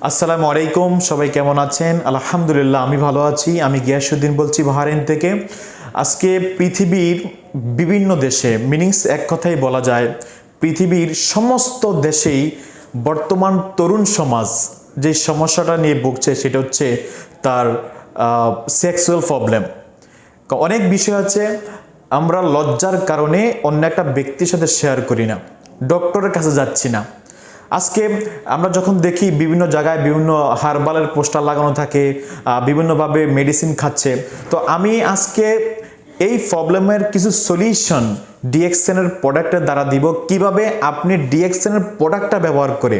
আসসালামু আলাইকুম, সবাই কেমন আছেন? আলহামদুলিল্লাহ, আমি ভালো আছি। আমি গিয়াসুদ্দিন বলছি বাহরাইন থেকে। আজকে পৃথিবীর বিভিন্ন দেশে, মিনিংস এক কথাই বলা যায়, পৃথিবীর সমস্ত দেশেই বর্তমান তরুণ সমাজ যে সমস্যাটা নিয়ে ভুগছে সেটা হচ্ছে তার সেক্সুয়াল প্রবলেম। অনেক বিষয় আছে আমরা লজ্জার কারণে অন্য একটা ব্যক্তির সাথে শেয়ার করি না, ডক্টরের কাছে যাচ্ছি না। আজকে আমরা যখন দেখি বিভিন্ন জায়গায় বিভিন্ন হার্বালের পোস্টার লাগানো থাকে, বিভিন্নভাবে মেডিসিন খাচ্ছে। তো আমি আজকে এই প্রবলেমের কিছু সলিউশন ডিএক্সএনের প্রোডাক্টের দ্বারা দিব, কিভাবে আপনি ডিএক্সএনের প্রোডাক্টটা ব্যবহার করে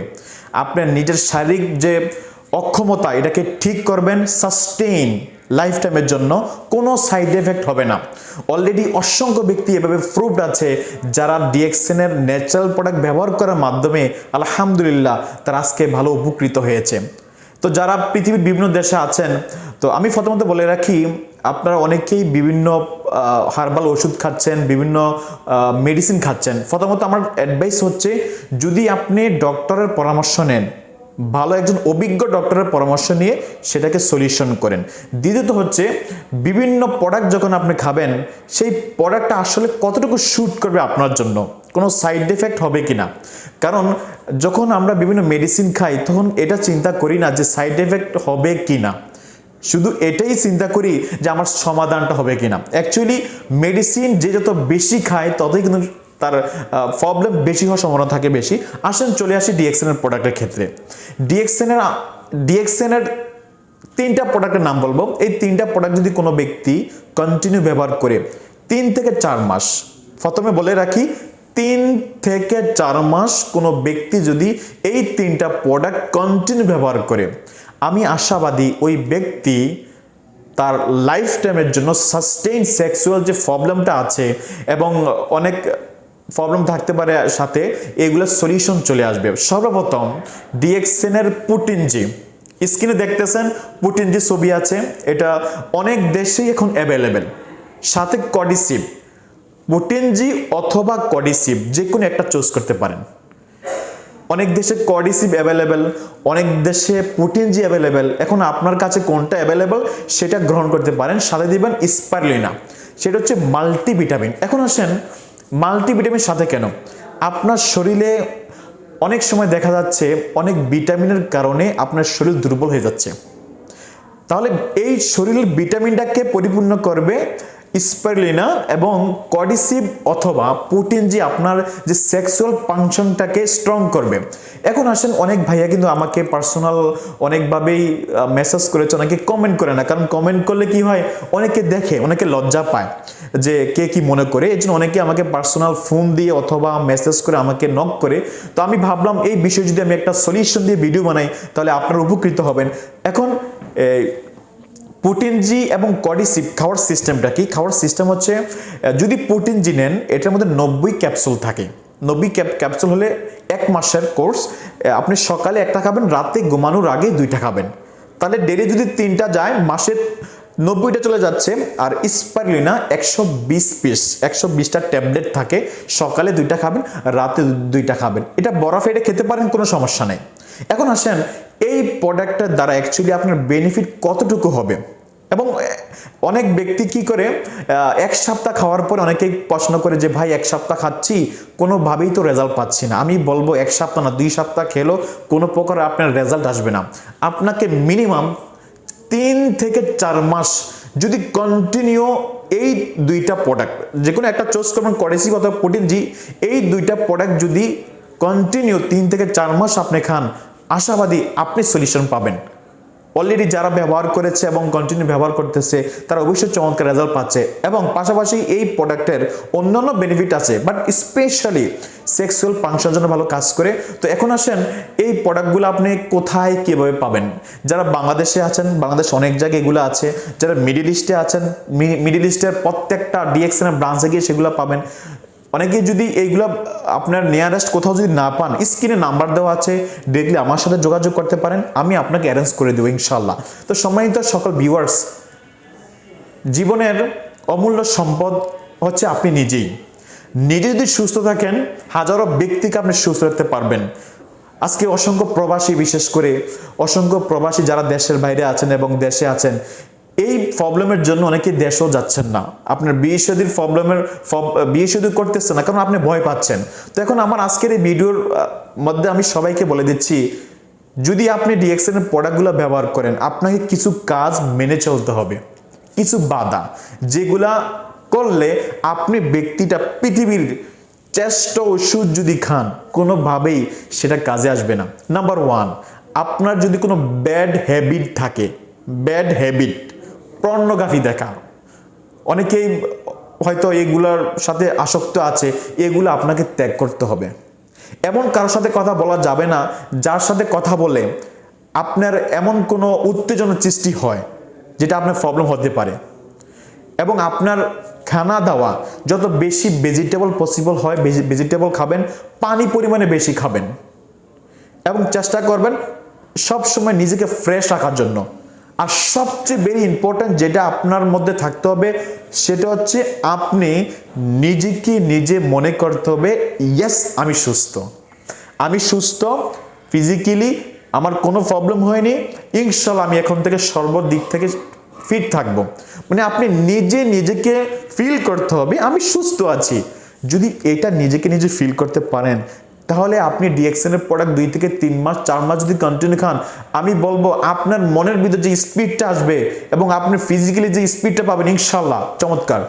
আপনার নিজের শারীরিক যে অক্ষমতা এটাকে ঠিক করবেন সাস্টেইন লাইফ টাইমের জন্য, কোনো সাইড এফেক্ট হবে না। অলরেডি অসংখ্য ব্যক্তি এভাবে প্রুভড আছে যারা ডিএক্সএনের ন্যাচারাল প্রোডাক্ট ব্যবহার করার মাধ্যমে আলহামদুলিল্লাহ তারা আজকে ভালো উপকৃত হয়েছে। তো যারা পৃথিবীর বিভিন্ন দেশে আছেন, তো আমি প্রথমত বলে রাখি, আপনারা অনেকেই বিভিন্ন হার্বাল ওষুধ খাচ্ছেন, বিভিন্ন মেডিসিন খাচ্ছেন। প্রথমত আমার অ্যাডভাইস হচ্ছে, যদি আপনি ডক্টরের পরামর্শ নেন, ভালো একজন অভিজ্ঞ ডক্টরের পরামর্শ নিয়ে সেটাকে সলিউশন করেন। দ্বিতীয়ত হচ্ছে, বিভিন্ন প্রোডাক্ট যখন আপনি খাবেন, সেই প্রোডাক্টটা আসলে কতটুকু শ্যুট করবে আপনার জন্য, কোনো সাইড এফেক্ট হবে কি না। কারণ যখন আমরা বিভিন্ন মেডিসিন খাই তখন এটা চিন্তা করি না যে সাইড এফেক্ট হবে কি না, শুধু এটাই চিন্তা করি যে আমার সমাধানটা হবে কিনা। অ্যাকচুয়ালি মেডিসিন যে যত বেশি খায় ততই কিন্তু তার প্রবলেম বেশি হওয়ার সম্ভাবনা থাকে বেশি। আসেন চলে আসি ডিএক্সএনের প্রোডাক্টের ক্ষেত্রে। ডিএক্সএনের তিনটা প্রোডাক্টের নাম বলবো। এই তিনটা প্রোডাক্ট যদি কোনো ব্যক্তি কন্টিনিউ ব্যবহার করে 3 থেকে 4 মাস, প্রথমে বলে রাখি 3 থেকে 4 মাস কোনো ব্যক্তি যদি এই তিনটা প্রোডাক্ট কন্টিনিউ ব্যবহার করে, আমি আশাবাদী ওই ব্যক্তি তার লাইফ টাইমের জন্য সাস্টেইন সেক্সুয়াল যে প্রবলেমটা আছে এবং অনেক প্রবলেম থাকতে পারে সাথে, এগুলোর সলিউশন চলে আসবে। সর্বপ্রথম ডিএক্সএনের potenzhi, স্ক্রিনে দেখতেছেন potenzhi ছবি আছে, এটা অনেক দেশেই এখন অ্যাভেলেবেল। সাথে cordyceps, potenzhi অথবা cordyceps যে কোনো একটা চুজ করতে পারেন। অনেক দেশে cordyceps অ্যাভেলেবেল, অনেক দেশে potenzhi অ্যাভেলেবেল। এখন আপনার কাছে কোনটা অ্যাভেলেবেল সেটা গ্রহণ করতে পারেন। সাথে দিবেন spirulina, সেটা হচ্ছে মাল্টিভিটামিন। এখন আসেন মাল্টিভিটামিন সাথে কেন? আপনার শরীরে অনেক সময় দেখা যাচ্ছে অনেক ভিটামিনের কারণে আপনার শরীর দুর্বল হয়ে যাচ্ছে, তাহলে এই শরীরের ভিটামিনটাকে পরিপূর্ণ করবে স্পিরুলিনা এবং cordyceps অথবা potenzhi আপনার যে সেক্সুয়াল ফাংশনটাকে স্ট্রং করবে। এখন আসেন, অনেক ভাইয়া কিন্তু আমাকে পার্সোনাল অনেকভাবেই মেসেজ করেছে, অনেকে কমেন্ট করে না। কারণ কমেন্ট করলে কি হয়, অনেকে দেখে, অনেকে লজ্জা পায় যে কে কি মনে করে। এই জন্য অনেকে আমাকে পার্সোনাল ফোন দিয়ে অথবা মেসেজ করে আমাকে নক করে। তো আমি ভাবলাম এই বিষয়ে যদি আমি একটা সলিউশন দিয়ে ভিডিও বানাই তাহলে আপনারা উপকৃত হবেন। এখন potenzhi এবং cordyceps খাওয়ার সিস্টেমটা কি? খাওয়ার সিস্টেম হচ্ছে, যদি potenzhi নেন এটার মধ্যে 90 ক্যাপসুল থাকে। 90 ক্যাপসুল হলে 1 মাসের কোর্স। আপনি সকালে একটা খাবেন, রাতে ঘুমানোর আগে 2টা খাবেন, তাহলে ডেলি যদি 3টা যায় মাসে 90টা চলে যাচ্ছে। আর স্পিরুলিনা 120 পিস, 120টা ট্যাবলেট থাকে, সকালে 2টা খাবেন, রাতে 2টা খাবেন। এটা বরফে এটা খেতে পারেন, কোনো সমস্যা নেই। এখন আসেন এই প্রোডাক্টটার দ্বারা অ্যাকচুয়ালি আপনার বেনিফিট কতটুকু হবে। এবং অনেক ব্যক্তি কি করে, 1 সপ্তাহ খাওয়ার পর অনেকেই প্রশ্ন করে যে ভাই 1 সপ্তাহ খাচ্ছি কোনোভাবেই তো রেজাল্ট পাচ্ছি না। আমি বলবো 1 সপ্তাহ না, 2 সপ্তাহ খেলেও কোনো প্রকার আপনার রেজাল্ট আসবে না। আপনাকে মিনিমাম 3 থেকে 4 মাস যদি কন্টিনিউ এই 2টা প্রোডাক্ট, যে কোনো একটা চুজ করবেন, cordyceps অথবা potenzhi, এই 2টা প্রোডাক্ট যদি কন্টিনিউ 3 থেকে 4 মাস আপনি খান, আশাবাদী আপনি সলিউশন পাবেন। অলরেডি যারা ব্যবহার করেছে এবং কন্টিনিউ ব্যবহার করতেছে তারা অবশ্যই চমৎকার রেজাল্ট পাচ্ছে। এবং পাশাপাশি এই প্রোডাক্টের অন্যান্য বেনিফিট আছে, বাট স্পেশালি সেক্সুয়াল ফাংশনের জন্য ভালো কাজ করে। তো এখন আসেন এই প্রোডাক্টগুলো আপনি কোথায় কীভাবে পাবেন। যারা বাংলাদেশে আছেন, বাংলাদেশ অনেক জায়গায় এগুলো আছে। যারা মিডল ইস্টে আছেন, মিডল ইস্টের প্রত্যেকটা ডিএক্সএনের ব্রাঞ্চে গিয়ে সেগুলো পাবেন। অনেকে যদি এইগুলো আপনার নিয়ারেস্ট কোথাও যদি না পান, স্ক্রিনে নাম্বার দেওয়া আছে, ডিরেক্টলি আমার সাথে যোগাযোগ করতে পারেন, আমি আপনাকে অ্যারেঞ্জ করে দেবো ইনশাল্লাহ। তো সম্মানিত সকল ভিউয়ার্স, জীবনের অমূল্য সম্পদ হচ্ছে আপনি নিজেই। নিজে যদি সুস্থ থাকেন, হাজারো ব্যক্তিকে আপনি সুস্থ রাখতে পারবেন। আজকে অসংখ্য প্রবাসী, বিশেষ করে অসংখ্য প্রবাসী যারা দেশের বাইরে আছেন এবং দেশে আছেন, এই প্রবলেমের জন্য অনেকে দেশেও যাচ্ছেন না। আপনার বিয়ে শাদীর বিয়ে শাদী করতেছেন না, কারণ আপনি ভয় পাচ্ছেন। তো এখন আমার আজকের এই ভিডিওর মধ্যে আমি সবাইকে বলে দিচ্ছি, যদি আপনি ডিএক্সএনের প্রোডাক্টগুলো ব্যবহার করেন, আপনাকে কিছু কাজ মেনে চলতে হবে, কিছু বাধা, যেগুলা করলে আপনি ব্যক্তিটা পৃথিবীর শ্রেষ্ঠ ওষুধ যদি খান, কোনোভাবেই সেটা কাজে আসবে না। নাম্বার 1, আপনার যদি কোনো ব্যাড হ্যাবিট থাকে, ব্যাড হ্যাবিট, পর্নোগ্রাফি দেখা, অনেকেই হয়তো এগুলোর সাথে আসক্ত আছে, এগুলো আপনাকে ত্যাগ করতে হবে। এমন কারোর সাথে কথা বলা যাবে না যার সাথে কথা বলে আপনার এমন কোনো উত্তেজনার সৃষ্টি হয় যেটা আপনার প্রবলেম হতে পারে। এবং আপনার খানা দাওয়া যত বেশি ভেজিটেবল পসিবল হয়, ভেজিটেবল খাবেন, পানি পরিমাণে বেশি খাবেন, এবং চেষ্টা করবেন সব সময় নিজেকে ফ্রেশ রাখার জন্য। আর সবচেয়ে বেশি ইম্পর্টেন্ট যেটা আপনার মধ্যে থাকতে হবে, সেটা হচ্ছে আপনি নিজেকে নিজে মনে করতে হবে, ইয়েস আমি সুস্থ, আমি সুস্থ ফিজিক্যালি, আমার কোনো প্রবলেম হয়নি, ইনশাল্লাহ আমি এখন থেকে সর্বদিক থেকে ফিট থাকবো। মানে আপনি নিজেকে ফিল করতে হবে আমি সুস্থ আছি। যদি এটা নিজেকে নিজে ফিল করতে পারেন, তাহলে আপনি ডিএক্সএনের প্রোডাক্ট 2 থেকে 3 মাস 4 মাস যদি কন্টিনিউ খান, আমি বলবো আপনার মনের ভিতরে যে স্পিডটা আসবে এবং আপনি ফিজিক্যালি যে স্পিডটা পাবেন, ইনশাল্লাহ চমৎকার।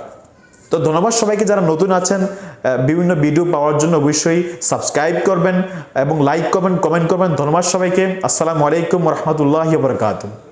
তো ধন্যবাদ সবাইকে যারা নতুন আছেন। বিভিন্ন ভিডিও পাওয়ার জন্য অবশ্যই সাবস্ক্রাইব করবেন এবং লাইক করবেন, কমেন্ট করবেন। ধন্যবাদ সবাইকে। আসসালামু আলাইকুম ওয়া রাহমাতুল্লাহি ওয়া বারাকাতুহু।